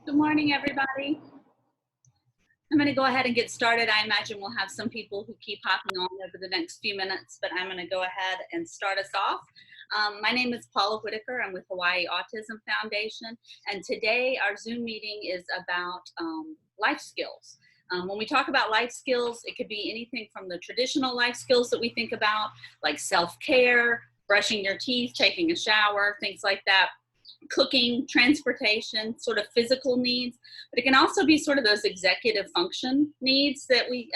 Good morning, everybody. I'm going to go ahead and get started. I imagine we'll have some people who keep hopping on over the next few minutes, but I'm going to go ahead and start us off. My name is Paula Whitaker. I'm with Hawaii Autism Foundation, and today our Zoom meeting is about life skills. When we talk about life skills, it could be anything from the traditional life skills that we think about, like self-care, brushing your teeth, taking a shower, things like that, cooking, transportation, sort of physical needs, but it can also be sort of those executive function needs that we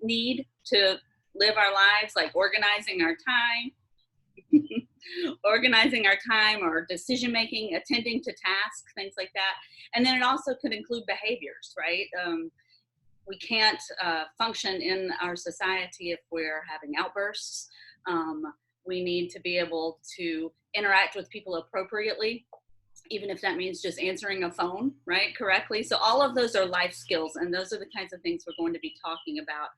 need to live our lives, like organizing our time, organizing our time, or decision making, attending to tasks, things like that. And then it also could include behaviors, right? We can't function in our society if we're having outbursts. We need to be able to interact with people appropriately, even if that means just answering a phone, right, correctly. So all of those are life skills, and those are the kinds of things we're going to be talking about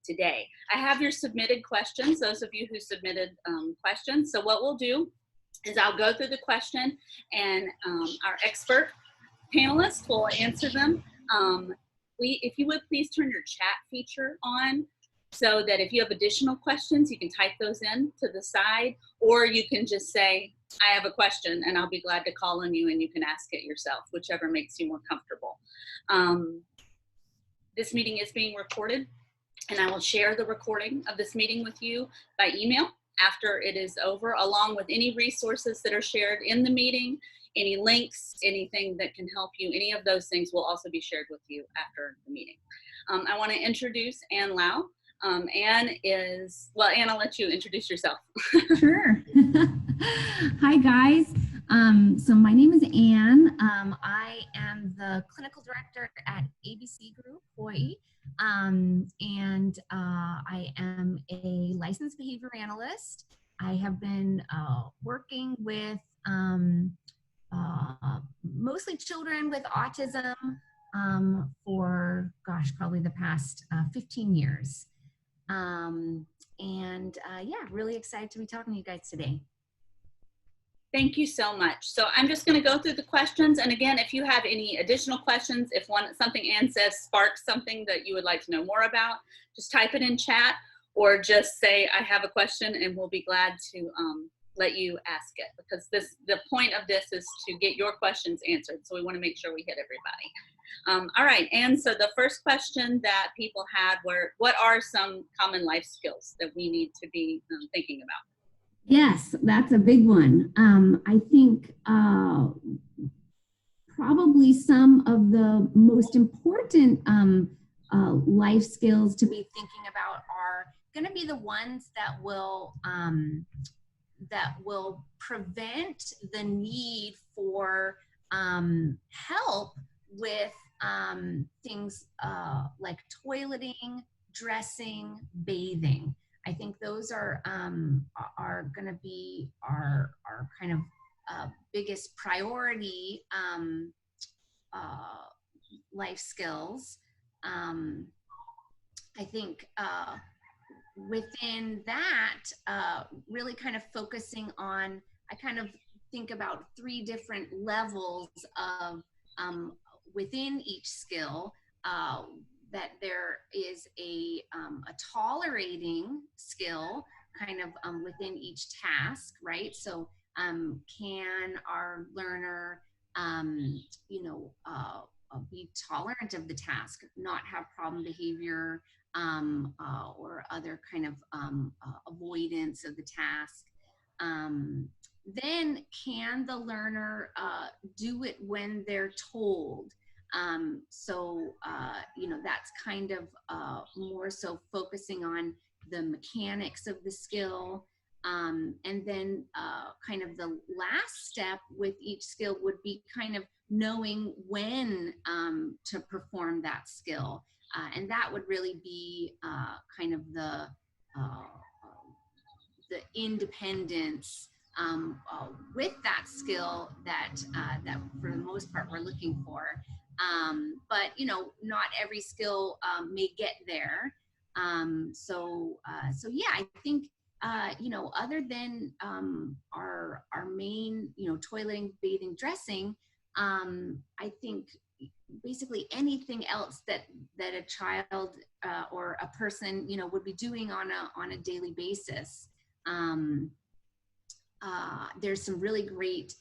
today. I have your submitted questions, those of you who submitted questions. So what we'll do is I'll go through the question, and our expert panelists will answer them. If you would please turn your chat feature on, so that if you have additional questions, you can type those in to the side, or you can just say, I have a question, and I'll be glad to call on you and you can ask it yourself, whichever makes you more comfortable. This meeting is being recorded, and I will share the recording of this meeting with you by email after it is over, along with any resources that are shared in the meeting, any links, anything that can help you. Any of those things will also be shared with you after the meeting. I want to introduce Ann Lau. Ann is, well, Ann, I'll let you introduce yourself. Sure. Hi, guys. So my name is Ann. I am the clinical director at ABC Group, Hawaii. And I am a licensed behavior analyst. I have been working with mostly children with autism for, gosh, probably the past 15 years. Yeah, really excited to be talking to you guys today. Thank you so much. So I'm just going to go through the questions. And again, if you have any additional questions, if something Ann says sparks something that you would like to know more about, just type it in chat, or just say, I have a question, and we'll be glad to let you ask it, because the point of this is to get your questions answered. So we want to make sure we hit everybody. All right, and so the first question that people had were, what are some common life skills that we need to be thinking about? Yes, that's a big one. I think probably some of the most important life skills to be thinking about are going to be the ones that will prevent the need for help with things like toileting, dressing, bathing. I think those are going to be our kind of biggest priority life skills. I think within that, really kind of focusing on, I kind of think about 3 different levels of within each skill. That there is a tolerating skill kind of within each task, right? So can our learner, be tolerant of the task, not have problem behavior or other kind of avoidance of the task? Then can the learner do it when they're told? That's kind of more so focusing on the mechanics of the skill. And then kind of the last step with each skill would be kind of knowing when to perform that skill. And that would really be kind of the independence with that skill that for the most part we're looking for. But not every skill may get there. So yeah, I think other than our main, toileting, bathing, dressing, I think basically anything else that a child or a person, you know, would be doing on a daily basis. There's some really great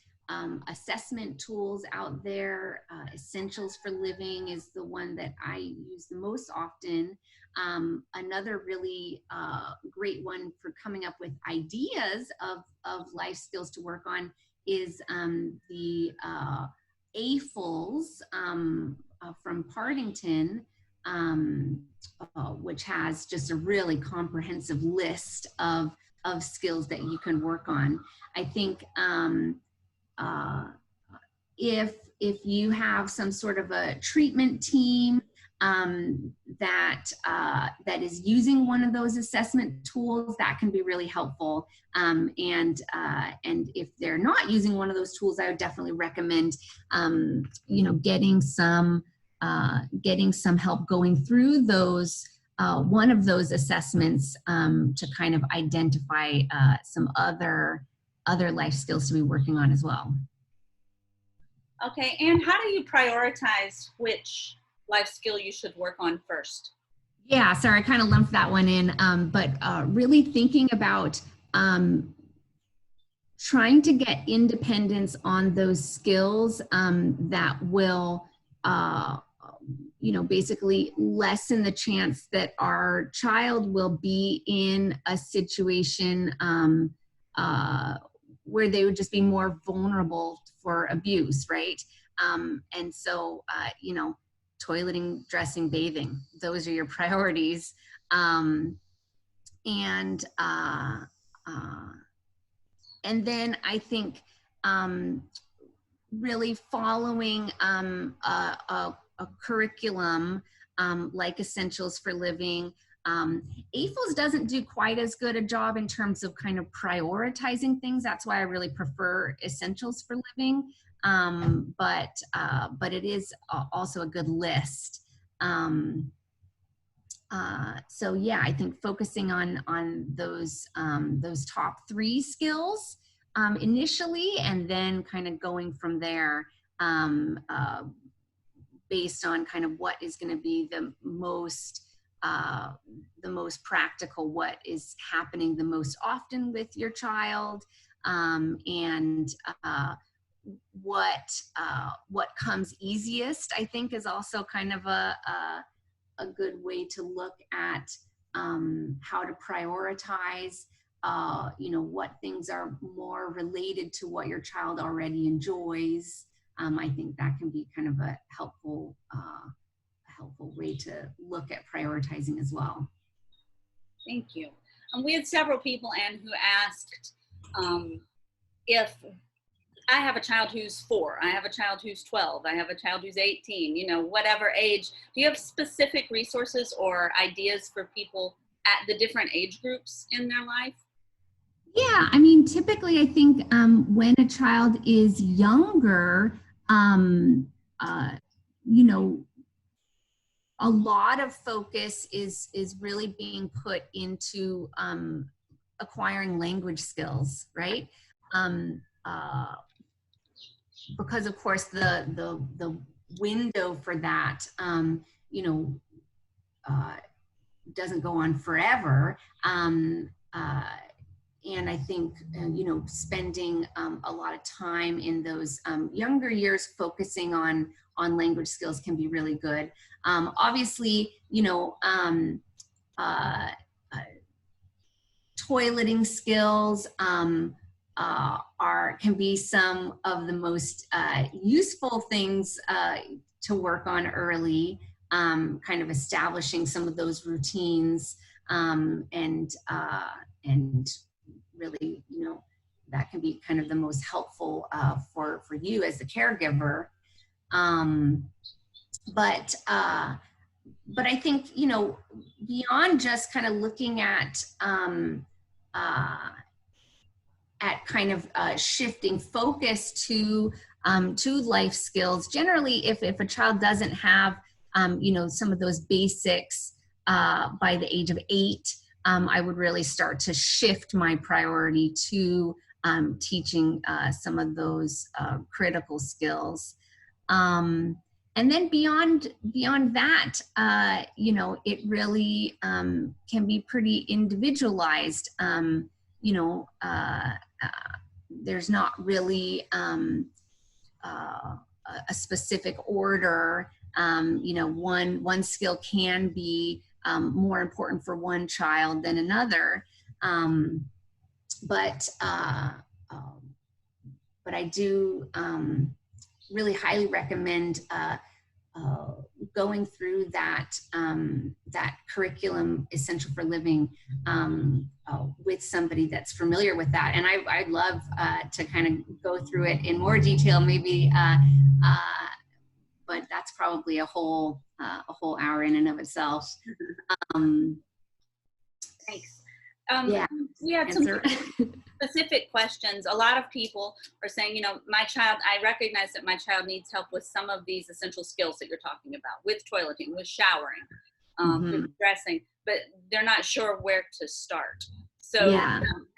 assessment tools out there. Essentials for Living is the one that I use the most often. Another really great one for coming up with ideas of life skills to work on is the AFLs from Partington, which has just a really comprehensive list of skills that you can work on. I think if you have some sort of a treatment team that is using one of those assessment tools, that can be really helpful. And if they're not using one of those tools, I would definitely recommend you know, getting some help going through those one of those assessments to kind of identify some other life skills to be working on as well. Okay, and how do you prioritize which life skill you should work on first? Yeah, sorry, I kind of lumped that one in, but really thinking about trying to get independence on those skills that will you know, basically lessen the chance that our child will be in a situation where they would just be more vulnerable for abuse, right? And so, you know, toileting, dressing, bathing, those are your priorities. And then I think really following a curriculum like Essentials for Living. AFLS doesn't do quite as good a job in terms of kind of prioritizing things. That's why I really prefer Essentials for Living. But it is also a good list. So yeah, I think focusing on those top 3 skills initially, and then kind of going from there based on kind of what is going to be the most practical, what is happening the most often with your child, and what comes easiest, I think, is also kind of a good way to look at how to prioritize, you know, what things are more related to what your child already enjoys. I think that can be kind of a helpful way to look at prioritizing as well. Thank you. We had several people, Anne, who asked if I have a child who's 4, I have a child who's 12, I have a child who's 18, you know, whatever age, do you have specific resources or ideas for people at the different age groups in their life? Yeah, I mean, typically I think when a child is younger, you know, a lot of focus is really being put into acquiring language skills, right? Because of course the window for that, you know, doesn't go on forever. And I think, you know, spending a lot of time in those younger years focusing on language skills can be really good. Obviously, you know, toileting skills can be some of the most useful things to work on early, kind of establishing some of those routines, and really, you know, that can be kind of the most helpful for you as the caregiver. But I think, you know, beyond just kind of looking at kind of shifting focus to life skills, generally, if a child doesn't have, you know, some of those basics by the age of 8, I would really start to shift my priority to teaching some of those critical skills. And then beyond that, you know, it really can be pretty individualized. You know, there's not really a specific order. You know, one skill can be more important for one child than another. But I do really highly recommend going through that that curriculum essential for living with somebody that's familiar with that. And I'd love to kind of go through it in more detail, maybe, but that's probably a whole hour in and of itself. Thanks. Yeah. We had some specific questions. A lot of people are saying, you know, I recognize that my child needs help with some of these essential skills that you're talking about, with toileting, with showering, with dressing, but they're not sure where to start. So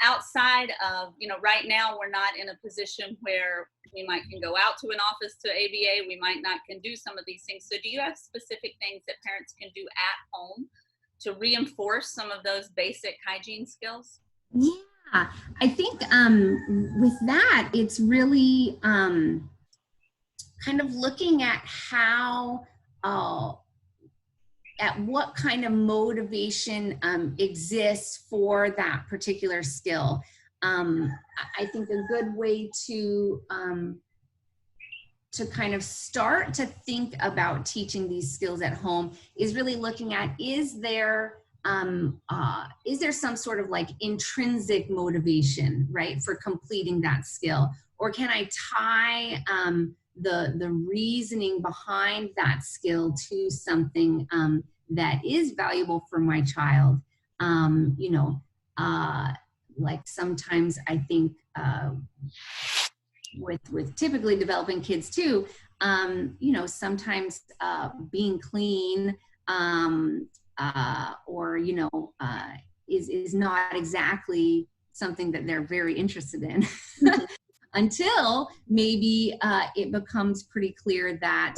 outside of, you know, right now we're not in a position where we can go out to an office to ABA, we might not can do some of these things. So do you have specific things that parents can do at home to reinforce some of those basic hygiene skills? Yeah, I think with that, it's really kind of looking at how, at what kind of motivation exists for that particular skill. I think a good way to kind of start to think about teaching these skills at home is really looking at, is there some sort of like intrinsic motivation, right, for completing that skill? Or can I tie the reasoning behind that skill to something that is valuable for my child? You know, like sometimes I think with typically developing kids too, you know, sometimes being clean or, you know, is not exactly something that they're very interested in until maybe it becomes pretty clear that,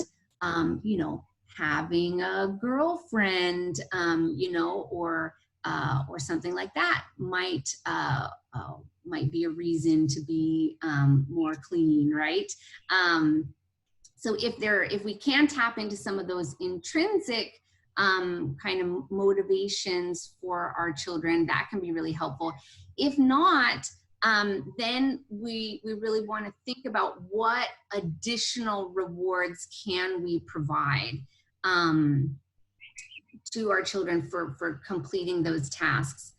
you know, having a girlfriend, you know, or something like that might be a reason to be more clean, right? So if we can tap into some of those intrinsic kind of motivations for our children, that can be really helpful. If not, then we really want to think about what additional rewards can we provide to our children for completing those tasks.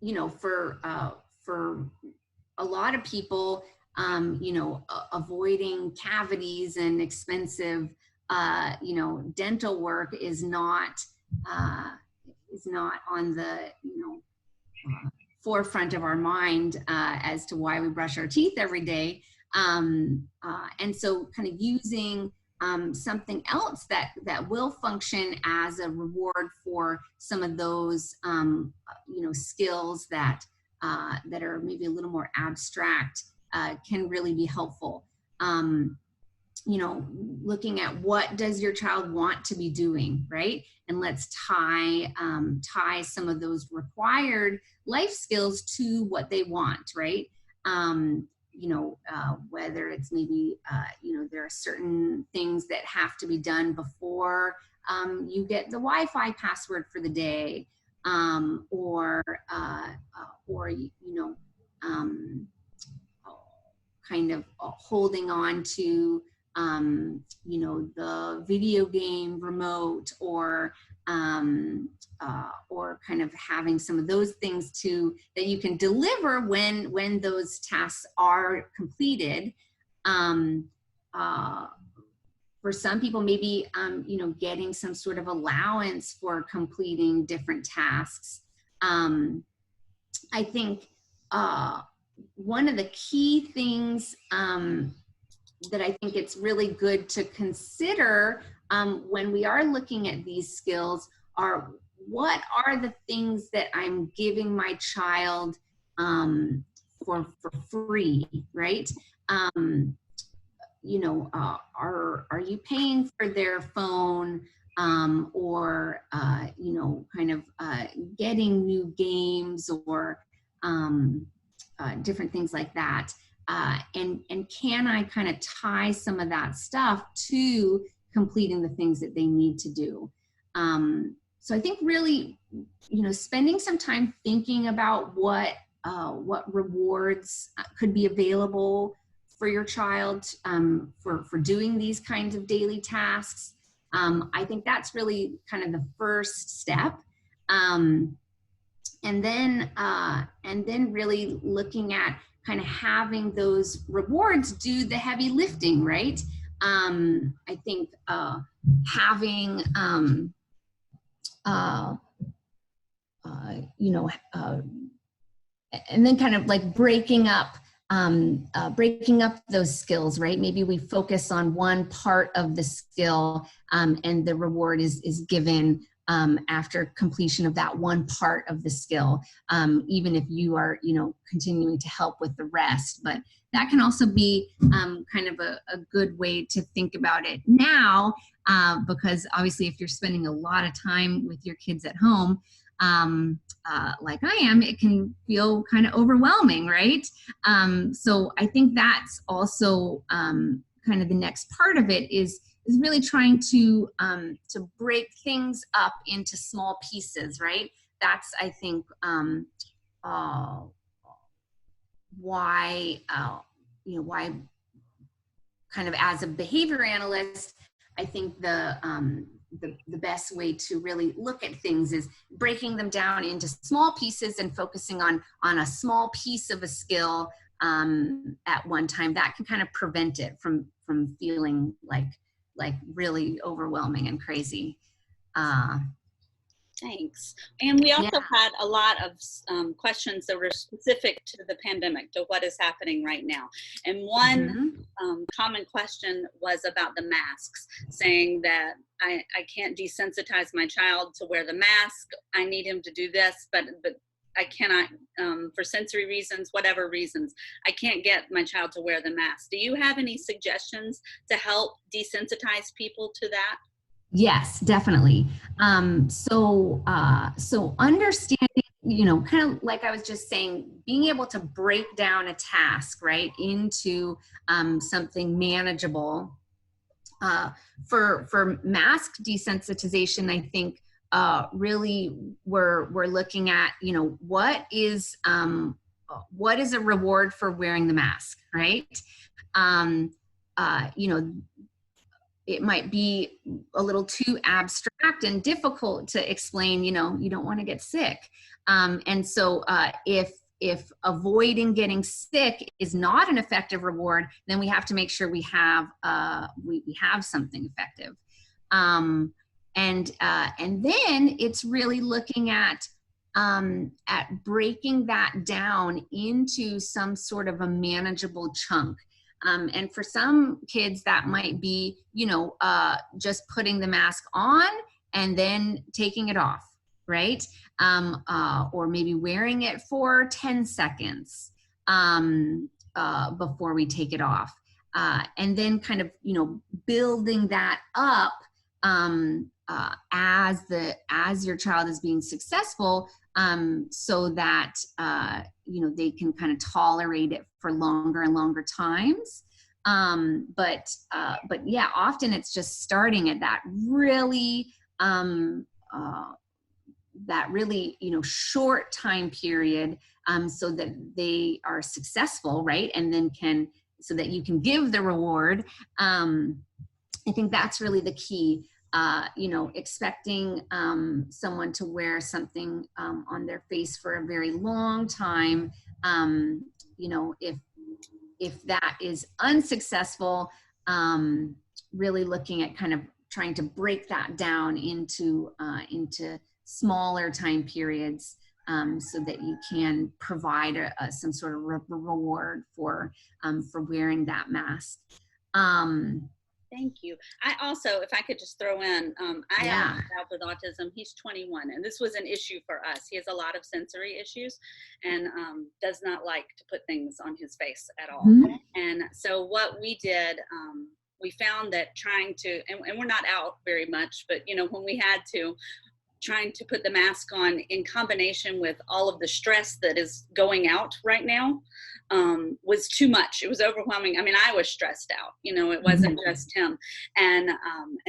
You know, for a lot of people, you know, avoiding cavities and expensive, you know, dental work is not on the, you know, forefront of our mind as to why we brush our teeth every day. And so kind of using something else that will function as a reward for some of those, you know, skills that are maybe a little more abstract can really be helpful. You know, looking at what does your child want to be doing, right? And let's tie some of those required life skills to what they want, right? You know, whether it's maybe, you know, there are certain things that have to be done before you get the Wi-Fi password for the day, or you know, kind of holding on to, you know, the video game remote, or kind of having some of those things that you can deliver when those tasks are completed. For some people, maybe, you know, getting some sort of allowance for completing different tasks. I think one of the key things that I think it's really good to consider when we are looking at these skills are what are the things that I'm giving my child for free, right? Are you paying for their phone, or kind of getting new games, or different things like that? And can I kind of tie some of that stuff to completing the things that they need to do? So I think really, spending some time thinking about what rewards could be available for your child, for doing these kinds of daily tasks. I think that's really kind of the first step. And then really looking at kind of having those rewards do the heavy lifting, right? I think having and then kind of like breaking up those skills, right? Maybe we focus on one part of the skill, and the reward is given after completion of that one part of the skill, even if you are, continuing to help with the rest. But that can also be kind of a good way to think about it now, because obviously if you're spending a lot of time with your kids at home, like I am, it can feel kind of overwhelming, right? So I think that's also kind of the next part of it is really trying to break things up into small pieces, right? That's, I think, why kind of as a behavior analyst, I think the best way to really look at things is breaking them down into small pieces and focusing on a small piece of a skill at one time. That can kind of prevent it from feeling like really overwhelming and crazy. Thanks. And we also had a lot of questions that were specific to the pandemic, to what is happening right now. And one common question was about the masks, saying that I can't desensitize my child to wear the mask. I need him to do this, but I cannot, for sensory reasons, whatever reasons, I can't get my child to wear the mask. Do you have any suggestions to help desensitize people to that? Yes, definitely. So understanding, kind of like I was just saying, being able to break down a task, right, into something manageable. For mask desensitization, I think really we're looking at, what is a reward for wearing the mask, right? It might be a little too abstract and difficult to explain, you don't want to get sick. And so if avoiding getting sick is not an effective reward, then we have to make sure we have something effective. And then it's really looking at breaking that down into some sort of a manageable chunk. And for some kids that might be, just putting the mask on and then taking it off, right? Or maybe wearing it for 10 seconds before we take it off. And then kind of, building that up as your child is being successful, so that they can kind of tolerate it for longer and longer times. But yeah, often it's just starting at that really short time period, so that they are successful, right? And then so that you can give the reward. I think that's really the key. Expecting someone to wear something on their face for a very long time, if that is unsuccessful, really looking at kind of trying to break that down into smaller time periods, so that you can provide some sort of reward for wearing that mask. Thank you. I also, if I could just throw in, I have Yeah. a child with autism. He's 21, and this was an issue for us. He has a lot of sensory issues and does not like to put things on his face at all. Mhm. And so what we did, we found that trying to, and we're not out very much, but you know, when we had to, trying to put the mask on in combination with all of the stress that is going out right now was too much. It was overwhelming. I mean, I was stressed out, you know, it wasn't just him. And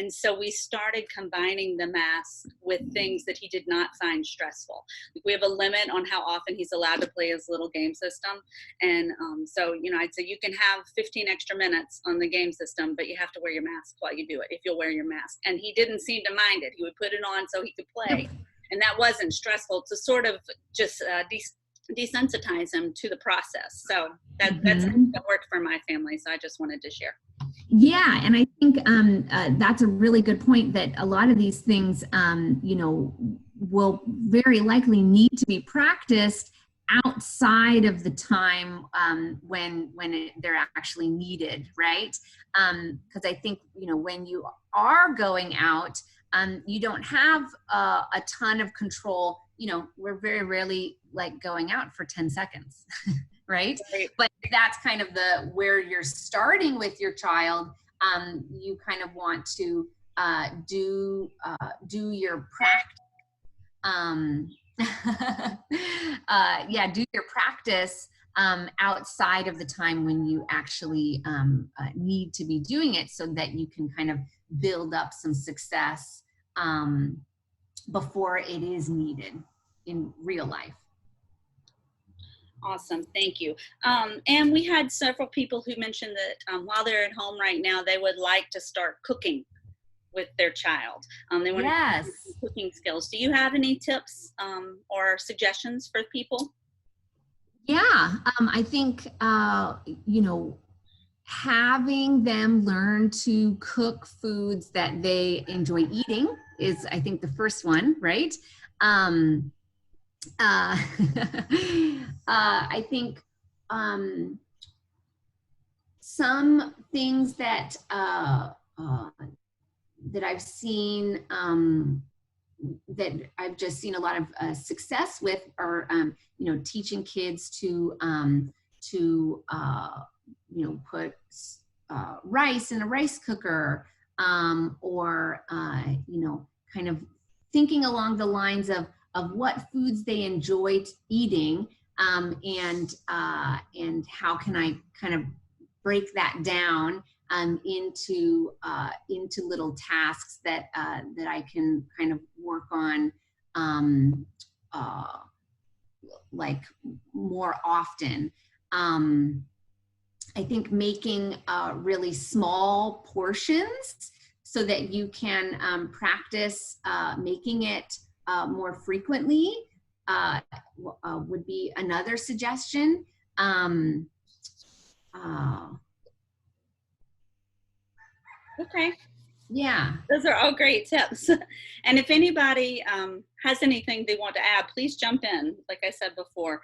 so we started combining the mask with things that he did not find stressful. We have a limit on how often he's allowed to play his little game system. And so, you know, I'd say you can have 15 extra minutes on the game system, but you have to wear your mask while you do it, if you'll wear your mask. And he didn't seem to mind it. He would put it on so he could play. And that wasn't stressful to sort of just desensitize him to the process. So that worked for my family. So I just wanted to share. Yeah, and I think that's a really good point, that a lot of these things, you know, will very likely need to be practiced outside of the time when they're actually needed, right? Because I think, you know, when you are going out, you don't have a ton of control. You know, we're very rarely like going out for 10 seconds, right? But that's kind of where you're starting with your child. You kind of want to do your practice. Do your practice outside of the time when you actually need to be doing it, so that you can kind of build up some success before it is needed in real life. Awesome, thank you. And we had several people who mentioned that while they're at home right now, they would like to start cooking with their child. They want to cooking skills. Do you have any tips or suggestions for people? Yeah, I think, you know, having them learn to cook foods that they enjoy eating is, I think, the first one, right? I think some things that that I've seen, that I've just seen a lot of success with, are you know, teaching kids to you know, put rice in a rice cooker, or you know, kind of thinking along the lines of what foods they enjoy eating, and how can I kind of break that down into little tasks that I can kind of work on like more often. I think making really small portions so that you can practice making it more frequently would be another suggestion. Okay. Yeah. Those are all great tips. And if anybody has anything they want to add, please jump in, like I said before.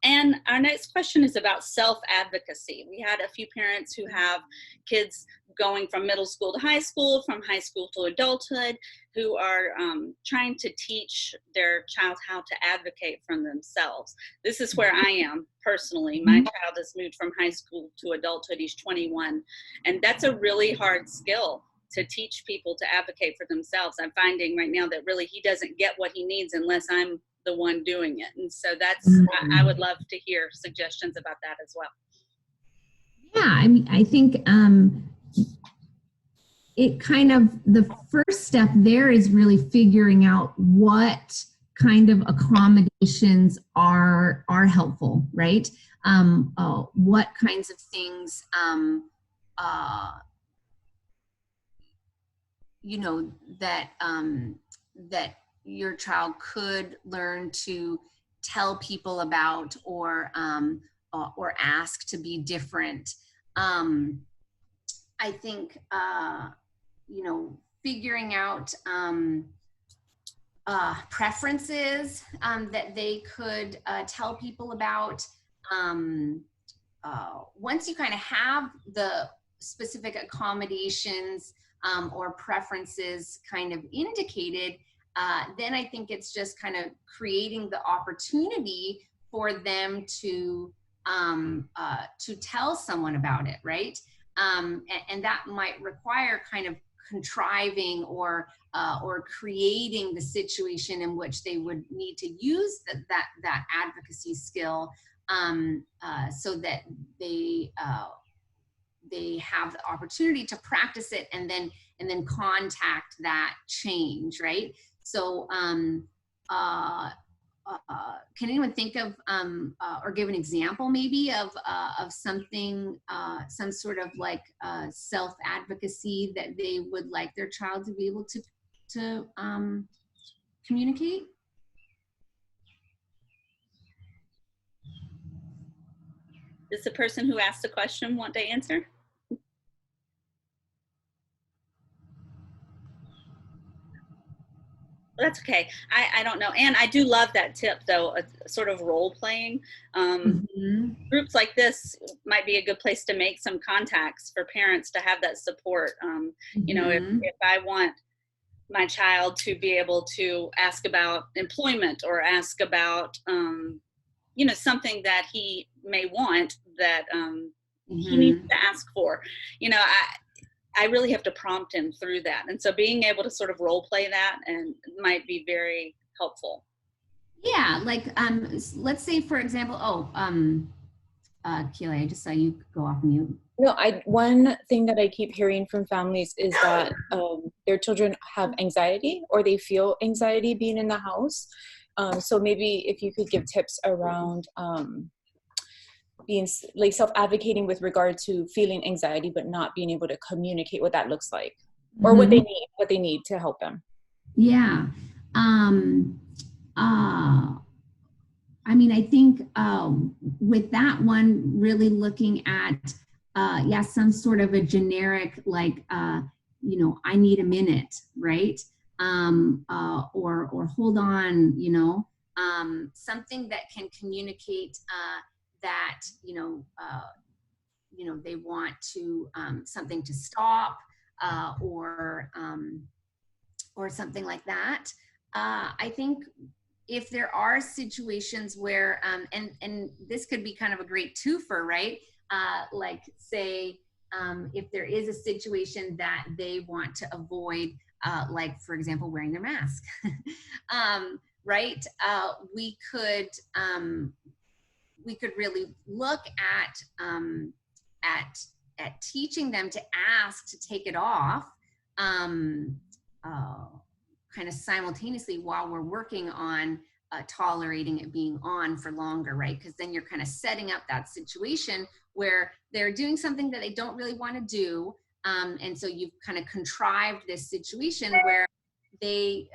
And our next question is about self-advocacy. We had a few parents who have kids going from middle school to high school, from high school to adulthood, who are trying to teach their child how to advocate for themselves. This is where I am personally. My child has moved from high school to adulthood. He's 21. And that's a really hard skill, to teach people to advocate for themselves. I'm finding right now that really he doesn't get what he needs unless I'm the one doing it. And so that's, I would love to hear suggestions about that as well. Yeah, I mean, I think it kind of, the first step there is really figuring out what kind of accommodations are helpful, right? What kinds of things you know, that that your child could learn to tell people about, or ask to be different. I think you know, figuring out preferences that they could tell people about. Once you kind of have the specific accommodations or preferences kind of indicated, then I think it's just kind of creating the opportunity for them to tell someone about it, right? And that might require kind of contriving or creating the situation in which they would need to use that advocacy skill, so that they have the opportunity to practice it and then contact that change, right? So can anyone think of or give an example maybe of something, some sort of like self-advocacy that they would like their child to be able to communicate? Does the person who asked the question want to answer? That's okay. I don't know. And I do love that tip though, sort of role playing. Groups like this might be a good place to make some contacts for parents to have that support. You know, if I want my child to be able to ask about employment or ask about, you know, something that he may want that he needs to ask for, you know, I really have to prompt him through that. And so being able to sort of role play that and might be very helpful. Yeah, like let's say for example, Keely, I just saw you go off mute. No, one thing that I keep hearing from families is that their children have anxiety or they feel anxiety being in the house. So maybe if you could give tips around being like self-advocating with regard to feeling anxiety but not being able to communicate what that looks like, or what they need to help them. Yeah. I mean, I think with that one, really looking at some sort of a generic, like you know, I need a minute, right? Or hold on, you know, something that can communicate that, you know, they want to something to stop, or something like that. I think if there are situations where, and this could be kind of a great twofer, right? Like say, if there is a situation that they want to avoid, like for example, wearing their mask, right? We could really look at teaching them to ask to take it off, kind of simultaneously while we're working on tolerating it being on for longer, right? Because then you're kind of setting up that situation where they're doing something that they don't really want to do, and so you've kind of contrived this situation where they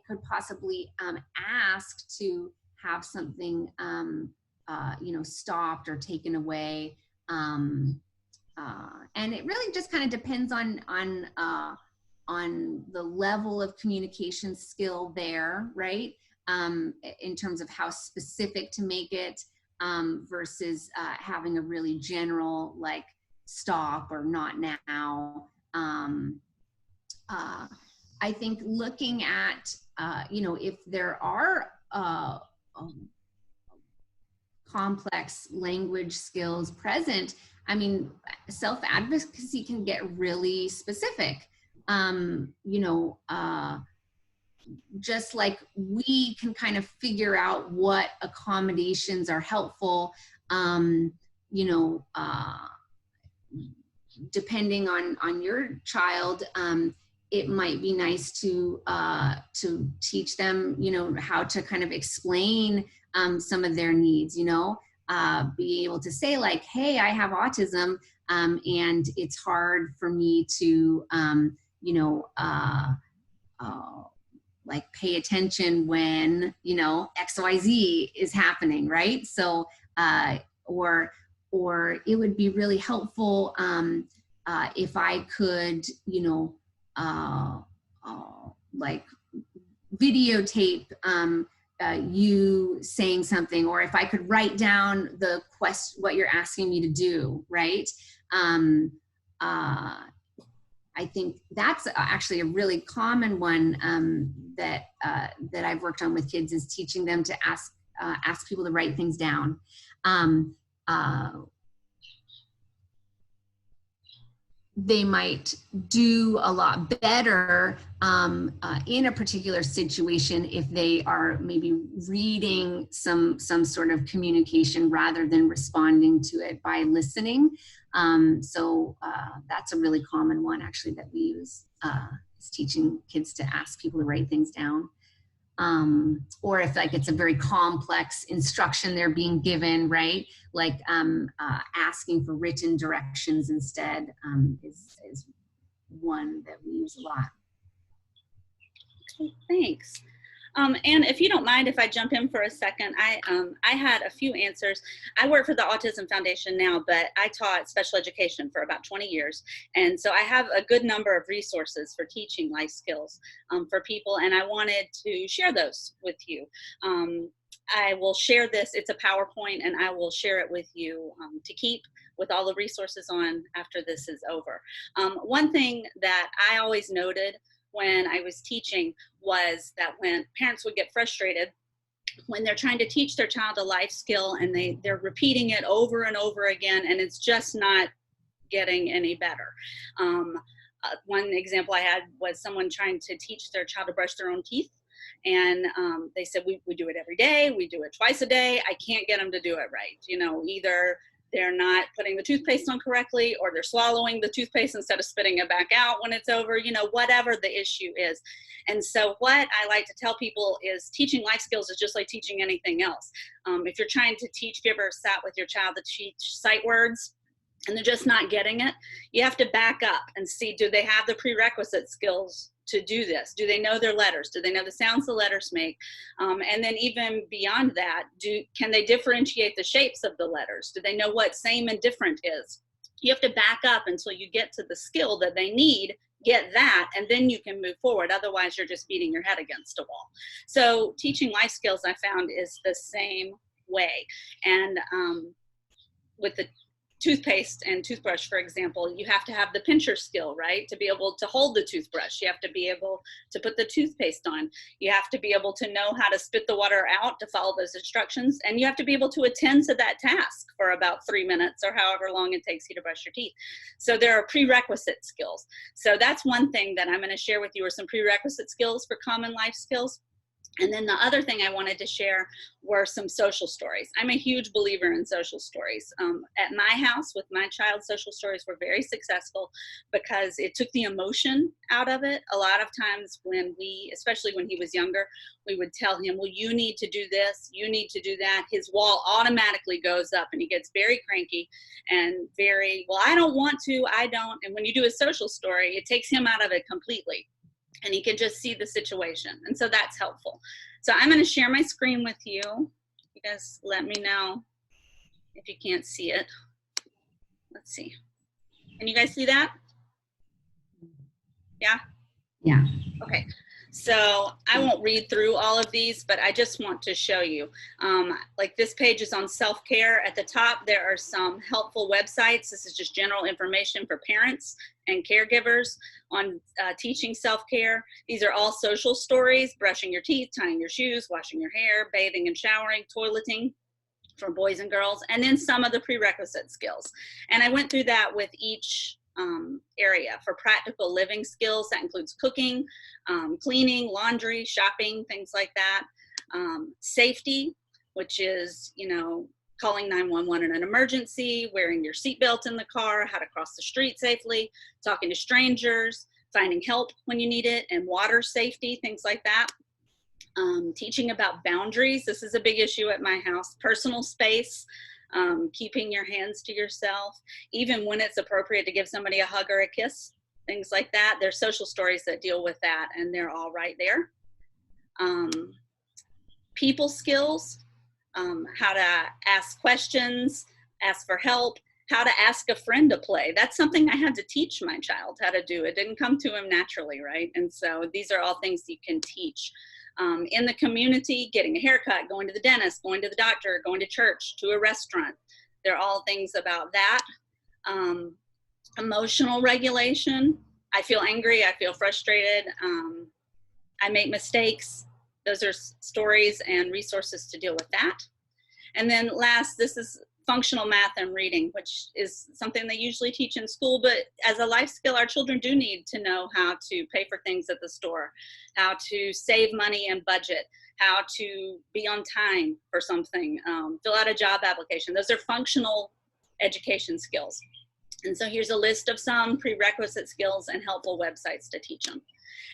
could possibly ask to have something you know, stopped or taken away, and it really just kind of depends on the level of communication skill there, right? In terms of how specific to make it, versus having a really general like stop or not now. I think looking at, you know, if there are complex language skills present, I mean, self-advocacy can get really specific. You know, just like we can kind of figure out what accommodations are helpful, you know, depending on your child, it might be nice to teach them, you know, how to kind of explain some of their needs, you know, be able to say like, hey, I have autism, and it's hard for me to, you know, like pay attention when, you know, XYZ is happening, right? So, or it would be really helpful if I could, you know, like videotape you saying something, or if I could write down the what you're asking me to do, right? I think that's actually a really common one that I've worked on with kids, is teaching them to ask people to write things down. They might do a lot better in a particular situation if they are maybe reading some sort of communication rather than responding to it by listening. So that's a really common one actually that we use, is teaching kids to ask people to write things down. Or if like it's a very complex instruction they're being given, right? Like asking for written directions instead is one that we use a lot. Okay, thanks. And if you don't mind if I jump in for a second, I had a few answers. I work for the Autism Foundation now, but I taught special education for about 20 years. And so I have a good number of resources for teaching life skills for people, and I wanted to share those with you. I will share this, it's a PowerPoint, and I will share it with you to keep with all the resources on after this is over. One thing that I always noted when I was teaching was that when parents would get frustrated when they're trying to teach their child a life skill and they're repeating it over and over again, and it's just not getting any better. One example I had was someone trying to teach their child to brush their own teeth. And they said, we do it every day, we do it twice a day. I can't get them to do it right. You know, either they're not putting the toothpaste on correctly, or they're swallowing the toothpaste instead of spitting it back out when it's over, you know, whatever the issue is. And so what I like to tell people is teaching life skills is just like teaching anything else. If you're trying to teach, if you ever sat with your child to teach sight words, and they're just not getting it, you have to back up and see, do they have the prerequisite skills to do this? Do they know their letters? Do they know the sounds the letters make? And then even beyond that, can they differentiate the shapes of the letters? Do they know what same and different is? You have to back up until you get to the skill that they need, get that, and then you can move forward. Otherwise, you're just beating your head against a wall. So teaching life skills, I found, is the same way. And with the toothpaste and toothbrush, for example, you have to have the pincher skill, right? To be able to hold the toothbrush. You have to be able to put the toothpaste on. You have to be able to know how to spit the water out to follow those instructions. And you have to be able to attend to that task for about 3 minutes or however long it takes you to brush your teeth. So there are prerequisite skills. So that's one thing that I'm going to share with you, are some prerequisite skills for common life skills. And then the other thing I wanted to share were some social stories. I'm a huge believer in social stories. At my house with my child, social stories were very successful because it took the emotion out of it. A lot of times when especially when he was younger, we would tell him, well, you need to do this, you need to do that. His wall automatically goes up and he gets very cranky and very, well, I don't want to, I don't. And when you do a social story, it takes him out of it completely. And he can just see the situation. And so that's helpful. So I'm going to share my screen with you. You guys let me know if you can't see it. Let's see. Can you guys see that? Yeah? Yeah. Okay. So I won't read through all of these, but I just want to show you. Like this page is on self-care. At the top, there are some helpful websites. This is just general information for parents and caregivers on teaching self-care. These are all social stories: brushing your teeth, tying your shoes, washing your hair, bathing and showering, toileting for boys and girls, and then some of the prerequisite skills. And I went through that with each area. For practical living skills, that includes cooking, cleaning, laundry, shopping, things like that. Safety, which is, you know, calling 911 in an emergency, wearing your seatbelt in the car, how to cross the street safely, talking to strangers, finding help when you need it, and water safety, things like that. Teaching about boundaries. This is a big issue at my house. Personal space, keeping your hands to yourself, even when it's appropriate to give somebody a hug or a kiss, things like that. There's social stories that deal with that, and they're all right there. People skills, how to ask questions, ask for help, how to ask a friend to play. That's something I had to teach my child how to do. It didn't come to him naturally, right? And so these are all things you can teach. In the community, getting a haircut, going to the dentist, going to the doctor, going to church, to a restaurant. They're all things about that. Emotional regulation. I feel angry, I feel frustrated, I make mistakes. Those are stories and resources to deal with that. And then last, this is functional math and reading, which is something they usually teach in school, but as a life skill, our children do need to know how to pay for things at the store, how to save money and budget, how to be on time for something, fill out a job application. Those are functional education skills. And so here's a list of some prerequisite skills and helpful websites to teach them.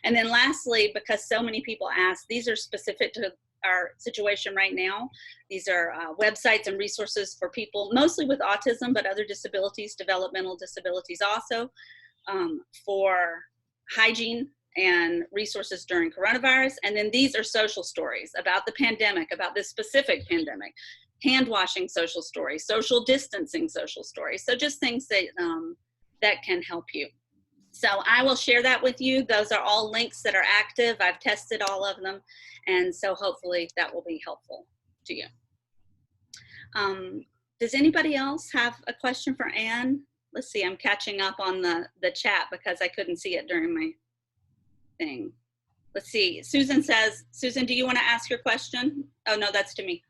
And then lastly, because so many people ask, these are specific to our situation right now. These are websites and resources for people, mostly with autism, but other disabilities, developmental disabilities also, for hygiene and resources during coronavirus. And then these are social stories about the pandemic, about this specific pandemic, hand washing social stories, social distancing social stories. So just things that, that can help you. So I will share that with you. Those are all links that are active. I've tested all of them. And so hopefully that will be helpful to you. Does anybody else have a question for Anne? Let's see, I'm catching up on the chat because I couldn't see it during my thing. Let's see, Susan says, Susan, do you want to ask your question? Oh no, that's to me.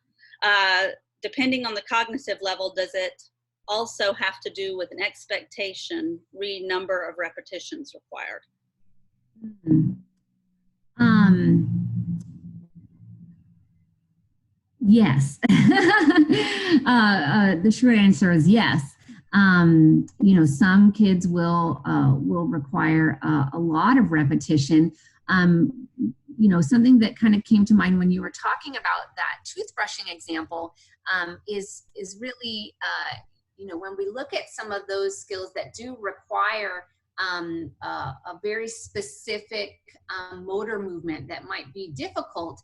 Depending on the cognitive level, does it also have to do with an expectation, number of repetitions required? Yes. The short answer is yes. You know, some kids will require a lot of repetition. You know, something that kind of came to mind when you were talking about that toothbrushing example is really, you know, when we look at some of those skills that do require a very specific motor movement that might be difficult,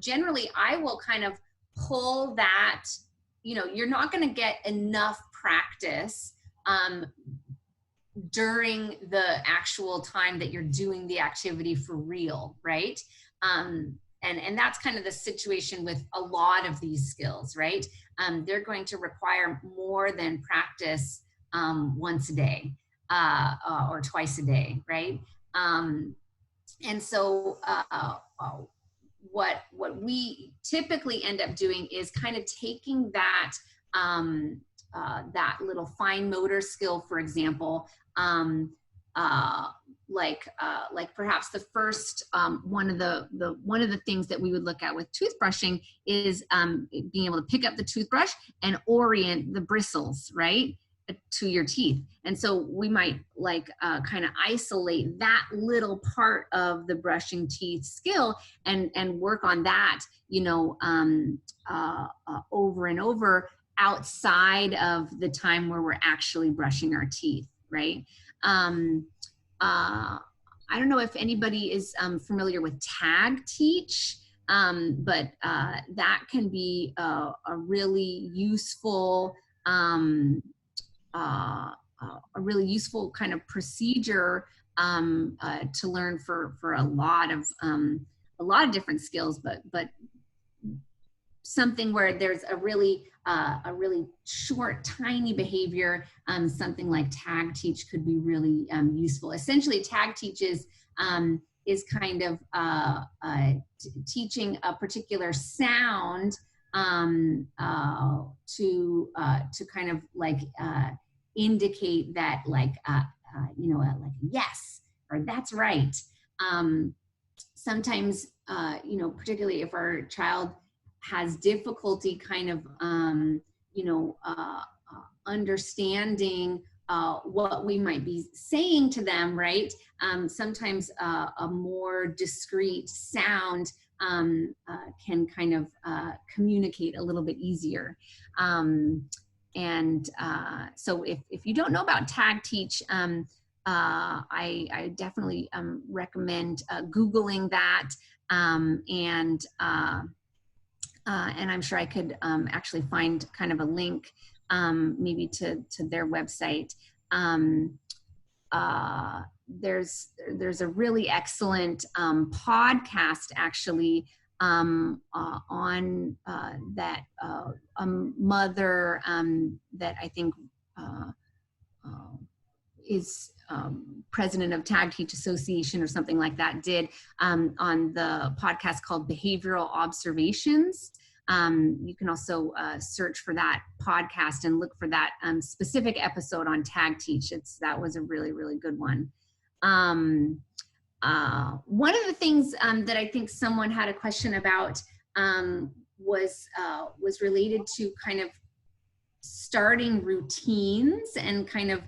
generally I will kind of pull that, you know, you're not going to get enough practice during the actual time that you're doing the activity for real, right? And that's kind of the situation with a lot of these skills, right? They're going to require more than practice once a day or twice a day, right? And so what we typically end up doing is kind of taking that that little fine motor skill, for example, like perhaps the first one of the things that we would look at with toothbrushing is being able to pick up the toothbrush and orient the bristles, right, to your teeth. And so we might like kind of isolate that little part of the brushing teeth skill and work on that, you know, over and over outside of the time where we're actually brushing our teeth, right? I don't know if anybody is familiar with tag teach, but that can be a really useful kind of procedure to learn for a lot of different skills, but something where there's a really short, tiny behavior, something like tag teach could be really useful. Essentially, tag teach is kind of teaching a particular sound to kind of like indicate that, like you know, like yes, or that's right. Sometimes you know, particularly if our child has difficulty kind of you know, understanding what we might be saying to them, right? Sometimes a more discrete sound can kind of communicate a little bit easier. So if you don't know about tag teach, I definitely recommend Googling that, and I'm sure I could actually find kind of a link maybe to their website. There's a really excellent podcast actually on that a mother that I think is president of Tag Teach Association or something like that, did on the podcast called Behavioral Observations. You can also search for that podcast and look for that specific episode on Tag Teach. That was a really, really good one. One of the things that I think someone had a question about was related to kind of starting routines and kind of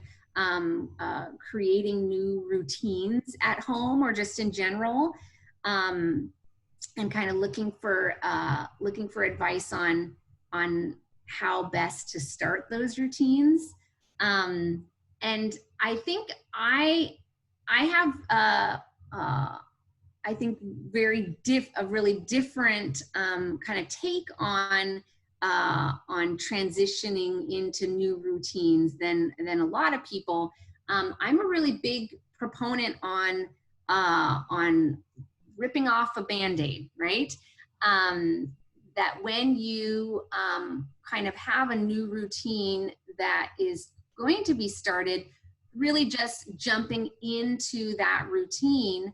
creating new routines at home or just in general, and kind of looking for advice on how best to start those routines. And I think I have I think a really different kind of take on transitioning into new routines than a lot of people. I'm a really big proponent on ripping off a Bandaid, right? That when you kind of have a new routine that is going to be started, really just jumping into that routine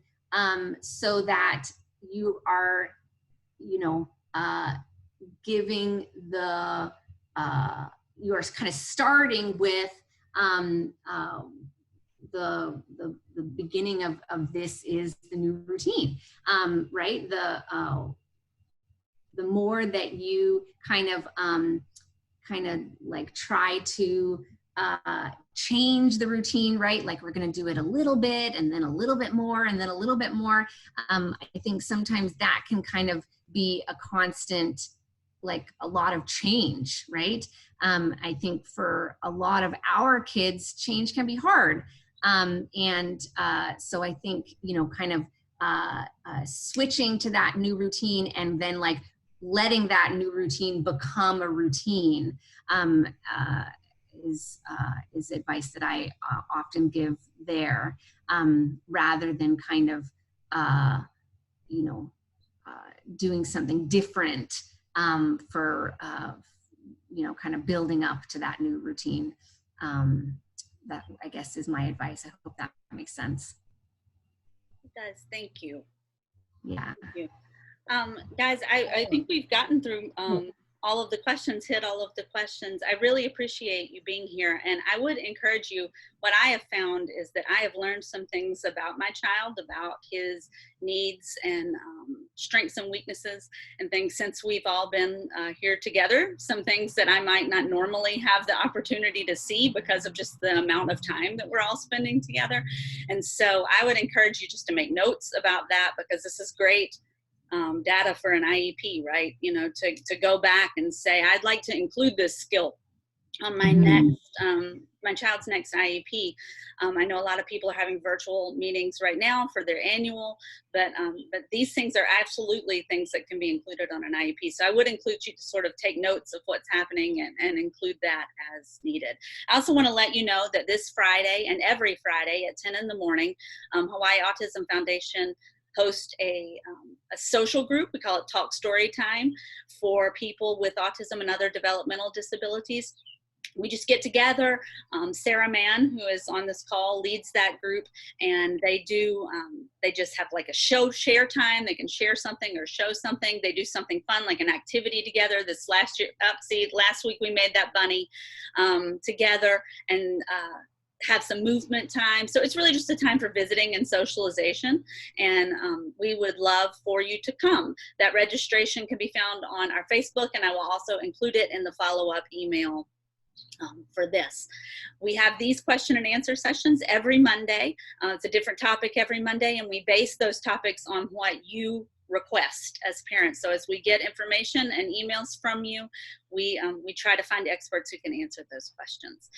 so that you are, giving you are kind of starting with the beginning of this is the new routine, right? The more that you kind of like try to change the routine, right? Like we're going to do it a little bit and then a little bit more and then a little bit more. I think sometimes that can kind of be a constant, like a lot of change, right? I think for a lot of our kids, change can be hard. So I think, kind of switching to that new routine and then like letting that new routine become a routine is advice that I often give there, rather than kind of, doing something different for, kind of building up to that new routine. That, I guess, is my advice. I hope that makes sense. It does. Thank you. Yeah. Thank you. Guys, I think we've gotten through all of the questions, hit all of the questions. I really appreciate you being here. And I would encourage you, what I have found is that I have learned some things about my child, about his needs and strengths and weaknesses and things since we've all been here together. Some things that I might not normally have the opportunity to see because of just the amount of time that we're all spending together. And so I would encourage you just to make notes about that, because this is great data for an IEP, right? To go back and say, I'd like to include this skill on my my child's next IEP. I know a lot of people are having virtual meetings right now for their annual, but these things are absolutely things that can be included on an IEP. So I would include you to sort of take notes of what's happening and include that as needed. I also want to let you know that this Friday and every Friday at 10 in the morning, Hawaii Autism Foundation host a social group. We call it Talk Storytime, for people with autism and other developmental disabilities. We just get together. Sarah Mann, who is on this call, leads that group, and they just have like a share time. They can share something or show something. They do something fun, like an activity together. This last week we made that bunny together, and have some movement time. So it's really just a time for visiting and socialization. And we would love for you to come. That registration can be found on our Facebook, and I will also include it in the follow-up email for this. We have these question and answer sessions every Monday. It's a different topic every Monday, and we base those topics on what you request as parents. So as we get information and emails from you, we try to find experts who can answer those questions.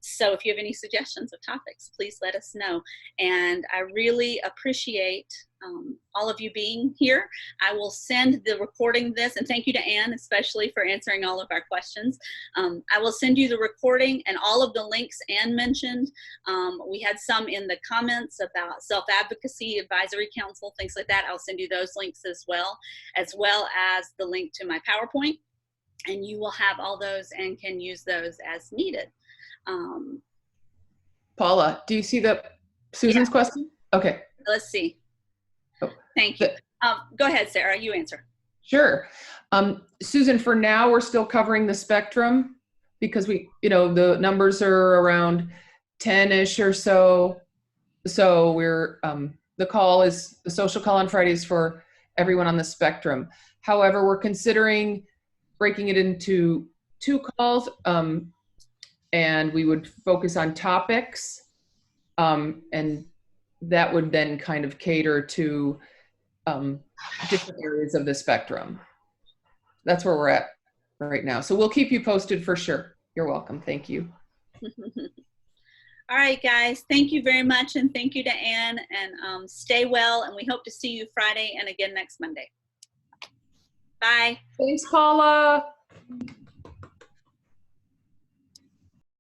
So if you have any suggestions of topics, please let us know. And I really appreciate all of you being here. I will send the recording of this, and thank you to Anne especially for answering all of our questions. I will send you the recording and all of the links Anne mentioned. We had some in the comments about self-advocacy, advisory council, things like that. I'll send you those links as well as the link to my PowerPoint, and you will have all those and can use those as needed. Paula, do you see Susan's question? Okay. Let's see. Oh, Thank you. Go ahead, Sarah, you answer. Sure. Susan, for now, we're still covering the spectrum because the numbers are around 10-ish or so. So we're, the social call on Fridays for everyone on the spectrum. However, we're considering breaking it into 2 calls, and we would focus on topics, and that would then kind of cater to different areas of the spectrum. That's where we're at right now. So we'll keep you posted for sure. You're welcome. Thank you. All right, guys. Thank you very much. And thank you to Anne. And stay well. And we hope to see you Friday and again next Monday. Bye. Thanks, Paula.